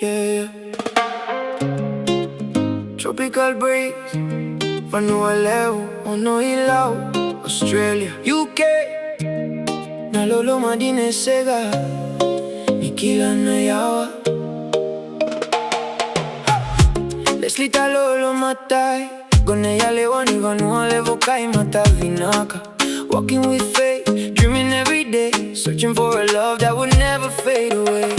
yeah. Tropical breeze, Vanua, Levu, Australia, UK. Nalolo madine sega, nikila na yawa. Lesly Talolo Matai, gone yale wani Vanua, Levu kai mata vinaka. Walking with faith, dreaming every day, searching for a love that would never fade away.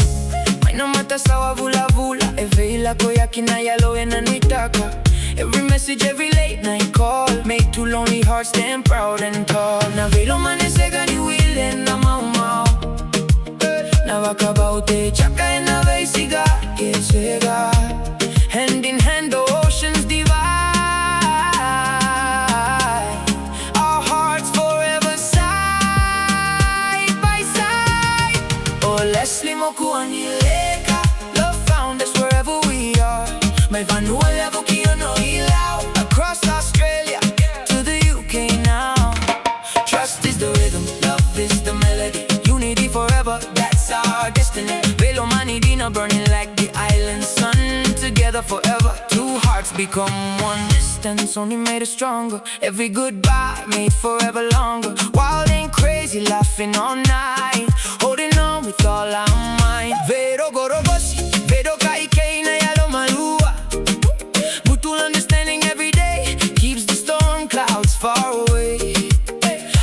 Maina mata sawa vula vula, eveila koya kina yalo enanitaka. Every message, every late night call, made two lonely hearts stand proud and tall. Na velo manesega ni wile na mau mau, na wakabaute chaka ena veisiga yesega. Hand in hand the oceans divide, our hearts forever side by side. Oh Lesly mokuwa nileka, love found us wherever we are. My Vanua Levu no ilao, across Australia to the UK now. Trust is the rhythm, love is the melody, unity forever, that's our destiny. Velo manidina burning like the island sun, together forever, two hearts become one. Distance only made us stronger, every goodbye made forever longer. Wild and crazy, laughing all night, holding on with all our might. Vero gorogosi, vero kaikei na yalo malua. Mutual understanding every day keeps the storm clouds far away.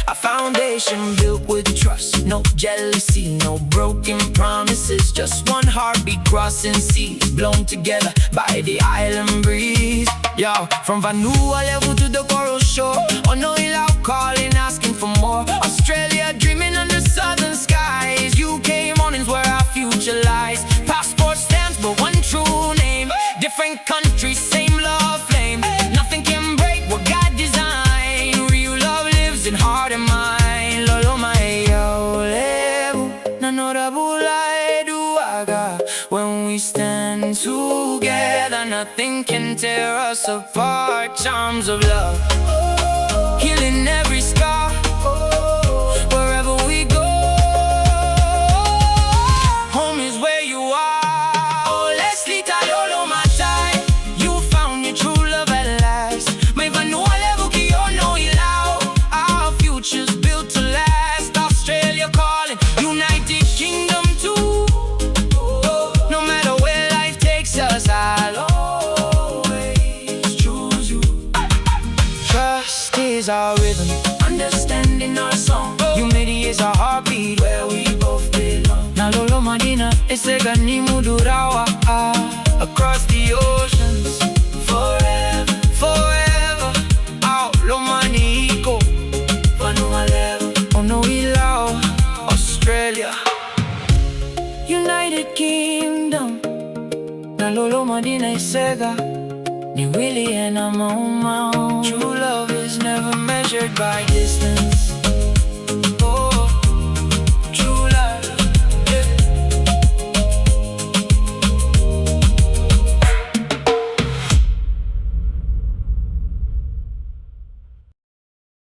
A foundation built with trust, no jealousy, no broken promises. Just one heartbeat crossing seas, blown together by the island breeze. Yo, from Vanua Levu to the coral shore, no ilao calling, asking for more. Australia dreaming under southern skies, UK mornings where our future lies. Passport stamps but one true name, different countries, same love flame. Nothing can break what God designed, real love lives in heart and mind. Lolo mai yo Levu, nanora bulai duaga. When we stand together, nothing can tear us apart. Charms of love, healing every scar, wherever we go. Home is where you are. Oh Lesly Talolo Matai, you found your true love at last. May Vanua Levu no ilao, our future's built to last. Australia calling, United Kingdom too. No matter where life takes us, I'll always choose you. Trust is our rhythm, understanding our song. Unity is our heartbeat, where we both belong. Nalolo madina esega ni mudurawa, across the oceans forever, forever. Ao lo maniko Vanua Levu, no ilao, Australia, United Kingdom. Nalolo madina esega ni wili ena mau mau. True love is never measured by distance,